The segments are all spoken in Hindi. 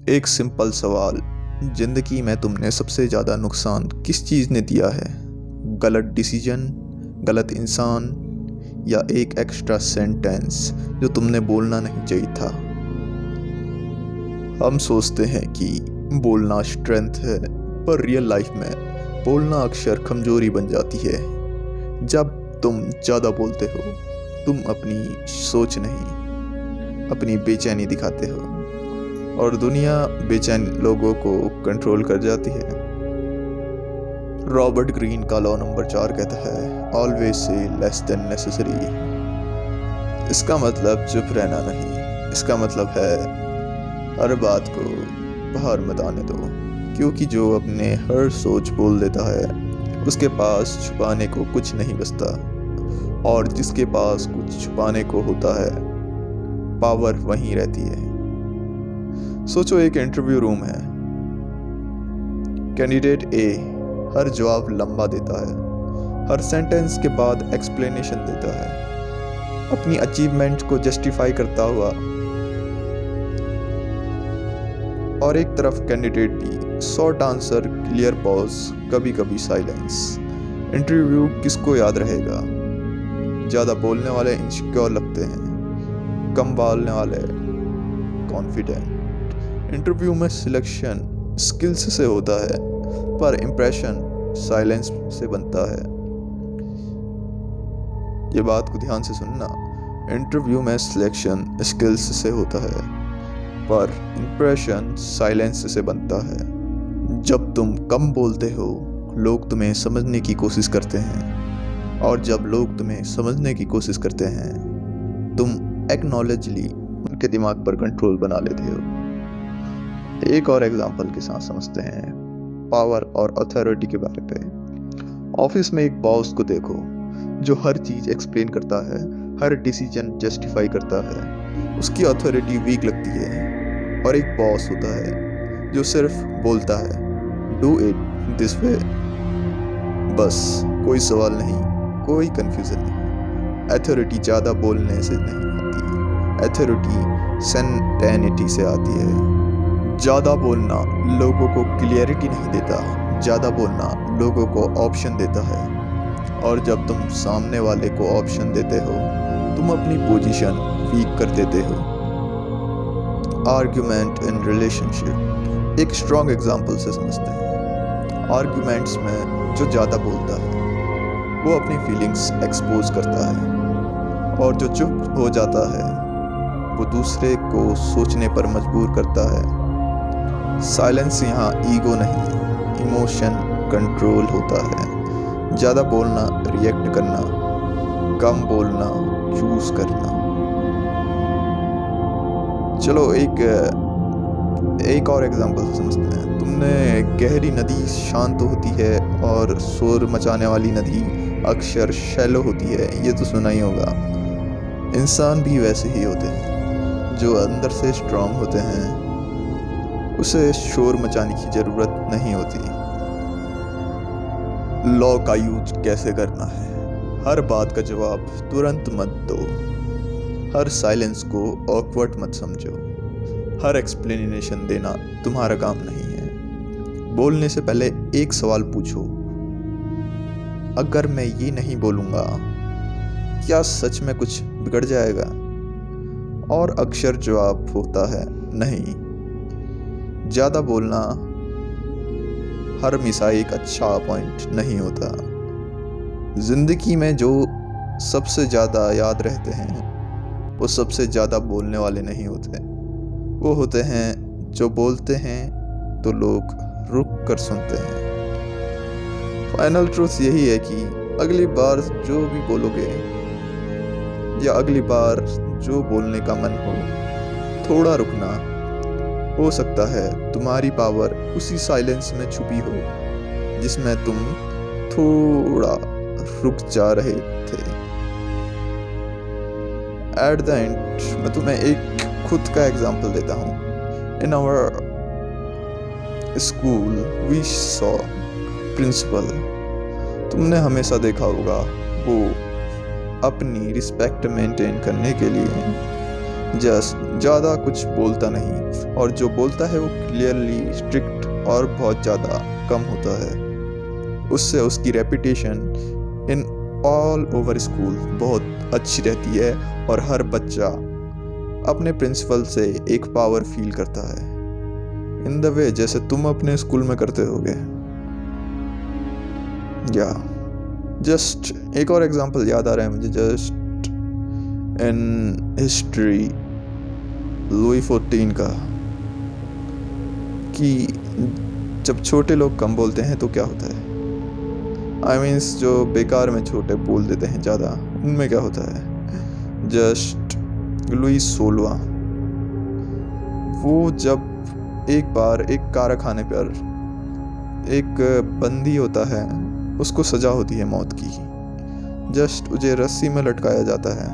एक सिंपल सवाल, जिंदगी में तुमने सबसे ज़्यादा नुकसान किस चीज़ ने दिया है? गलत डिसीजन, गलत इंसान, या एक एक्स्ट्रा सेंटेंस जो तुमने बोलना नहीं चाहिए था? हम सोचते हैं कि बोलना स्ट्रेंथ है, पर रियल लाइफ में बोलना अक्सर कमजोरी बन जाती है। जब तुम ज़्यादा बोलते हो, तुम अपनी सोच नहीं, अपनी बेचैनी दिखाते हो, और दुनिया बेचैन लोगों को कंट्रोल कर जाती है। रॉबर्ट ग्रीन का लॉ नंबर 4 कहता है, always say less than necessary. इसका मतलब चुप रहना नहीं, इसका मतलब है हर बात को बाहर मत आने दो, क्योंकि जो अपने हर सोच बोल देता है उसके पास छुपाने को कुछ नहीं बचता, और जिसके पास कुछ छुपाने को होता है पावर वहीं रहती है। सोचो, एक इंटरव्यू रूम है। कैंडिडेट ए हर जवाब लंबा देता है, हर सेंटेंस के बाद एक्सप्लेनेशन देता है, अपनी अचीवमेंट को जस्टिफाई करता हुआ, और एक तरफ candidate B, short answer, clear pause, कभी कभी साइलेंस। इंटरव्यू किसको याद रहेगा? ज़्यादा बोलने वाले इनसिक्योर लगते हैं, कम बोलने वाले कॉन्फिडेंट। इंटरव्यू में सिलेक्शन स्किल्स से होता है, पर इम्प्रेशन साइलेंस से बनता है। ये बात को ध्यान से सुनना, इंटरव्यू में सिलेक्शन स्किल्स से होता है, पर इम्प्रेशन साइलेंस से बनता है। जब तुम कम बोलते हो, लोग तुम्हें समझने की कोशिश करते हैं, और जब लोग तुम्हें समझने की कोशिश करते हैं, तुम एक्नॉलेजली उनके दिमाग पर कंट्रोल बना लेते हो। एक और एग्जांपल के साथ समझते हैं पावर और अथॉरिटी के बारे में। ऑफिस में एक बॉस को देखो जो हर चीज एक्सप्लेन करता है, हर डिसीजन जस्टिफाई करता है। उसकी अथॉरिटी वीक लगती है। और एक बॉस होता है जो सिर्फ बोलता है, डू इट दिस वे, बस, कोई सवाल नहीं, कोई कंफ्यूजन नहीं। अथॉरिटी ज़्यादा बोलने से नहीं आती, अथॉरिटी सेंटेनिटी से आती है। ज़्यादा बोलना लोगों को क्लियरिटी नहीं देता, ज़्यादा बोलना लोगों को ऑप्शन देता है, और जब तुम सामने वाले को ऑप्शन देते हो, तुम अपनी पोजीशन वीक कर देते हो। आर्ग्यूमेंट इन रिलेशनशिप एक स्ट्रॉन्ग एग्जाम्पल से समझते हैं। आर्ग्यूमेंट्स में जो ज़्यादा बोलता है वो अपनी फीलिंग्स एक्सपोज करता है, और जो चुप हो जाता है वो दूसरे को सोचने पर मजबूर करता है। साइलेंस यहाँ ईगो नहीं, इमोशन कंट्रोल होता है। ज़्यादा बोलना रिएक्ट करना, कम बोलना चूज करना। चलो एक और एग्जांपल समझते हैं। तुमने गहरी नदी शांत होती है और शोर मचाने वाली नदी अक्सर शैलो होती है, ये तो सुना ही होगा। इंसान भी वैसे ही होते हैं, जो अंदर से स्ट्रांग होते हैं, उसे शोर मचाने की जरूरत नहीं होती। लॉ का यूज कैसे करना है? हर बात का जवाब तुरंत मत दो, हर साइलेंस को ऑकवर्ड मत समझो, हर एक्सप्लेनेशन देना तुम्हारा काम नहीं है। बोलने से पहले एक सवाल पूछो, अगर मैं ये नहीं बोलूँगा क्या सच में कुछ बिगड़ जाएगा? और अक्सर जवाब होता है नहीं। ज़्यादा बोलना हर हमेशा एक अच्छा पॉइंट नहीं होता। जिंदगी में जो सबसे ज़्यादा याद रहते हैं वो सबसे ज़्यादा बोलने वाले नहीं होते। वो होते हैं जो बोलते हैं तो लोग रुक कर सुनते हैं। फाइनल ट्रूथ यही है कि अगली बार जो भी बोलोगे, या अगली बार जो बोलने का मन हो, थोड़ा रुकना। हो सकता है तुम्हारी पावर उसी साइलेंस में छुपी हो जिसमें तुम थोड़ा रुक जा रहे थे। एट द एंड मैं तुम्हें एक खुद का एग्जांपल देता हूँ। In our school we saw principal. तुमने हमेशा देखा होगा वो अपनी रिस्पेक्ट मेंटेन करने के लिए जस्ट ज़्यादा कुछ बोलता नहीं, और जो बोलता है वो क्लियरली स्ट्रिक्ट और बहुत ज़्यादा कम होता है। उससे उसकी reputation in all over school बहुत अच्छी रहती है और हर बच्चा अपने प्रिंसिपल से एक पावर फील करता है, इन द वे जैसे तुम अपने स्कूल में करते होगे। या जस्ट एक और एग्जांपल याद आ रहा है मुझे, जस्ट इन हिस्ट्री लुई 14 का, कि जब छोटे लोग कम बोलते हैं तो क्या होता है। आई मीन्स जो बेकार में छोटे बोल देते हैं ज़्यादा, उनमें क्या होता है। जस्ट लुई 16 वो जब एक बार एक कारखाने पर एक बंदी होता है, उसको सजा होती है मौत की। जस्ट उसे रस्सी में लटकाया जाता है,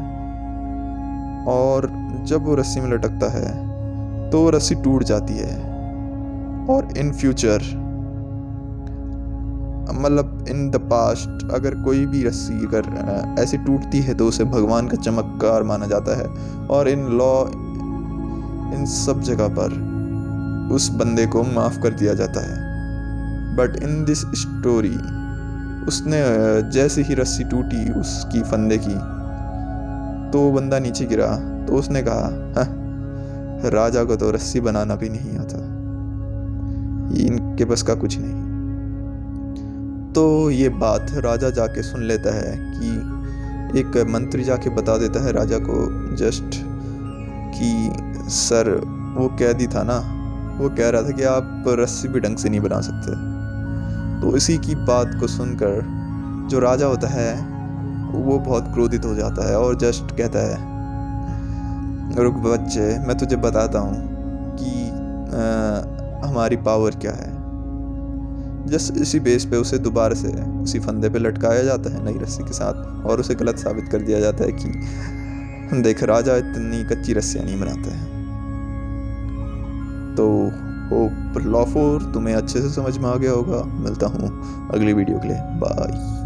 और जब वो रस्सी में लटकता है तो वो रस्सी टूट जाती है, और इन फ्यूचर मतलब इन द पास्ट अगर कोई भी रस्सी अगर ऐसी टूटती है तो उसे भगवान का चमत्कार माना जाता है, और इन लॉ इन सब जगह पर उस बंदे को माफ़ कर दिया जाता है। बट इन दिस स्टोरी उसने जैसे ही रस्सी टूटी उसकी फंदे की, तो वो बंदा नीचे गिरा, तो उसने कहा, हाँ, राजा को तो रस्सी बनाना भी नहीं आता, ये इनके बस का कुछ नहीं। तो ये बात राजा जाके सुन लेता है कि एक मंत्री जाके बता देता है राजा को जस्ट कि सर वो कैदी था ना, वो कह रहा था कि आप रस्सी भी ढंग से नहीं बना सकते। तो इसी की बात को सुनकर जो राजा होता है वो बहुत क्रोधित हो जाता है और जस्ट कहता है, रुक बच्चे, मैं तुझे बताता हूँ कि हमारी पावर क्या है। जस्ट इसी बेस पे उसे दोबारा से उसी फंदे पे लटकाया जाता है नई रस्सी के साथ, और उसे गलत साबित कर दिया जाता है कि देख, राजा इतनी कच्ची रस्सियाँ नहीं बनाते हैं। तो होप लॉ 4 तुम्हें अच्छे से समझ में आ गया होगा। मिलता हूँ अगली वीडियो के लिए, बाय।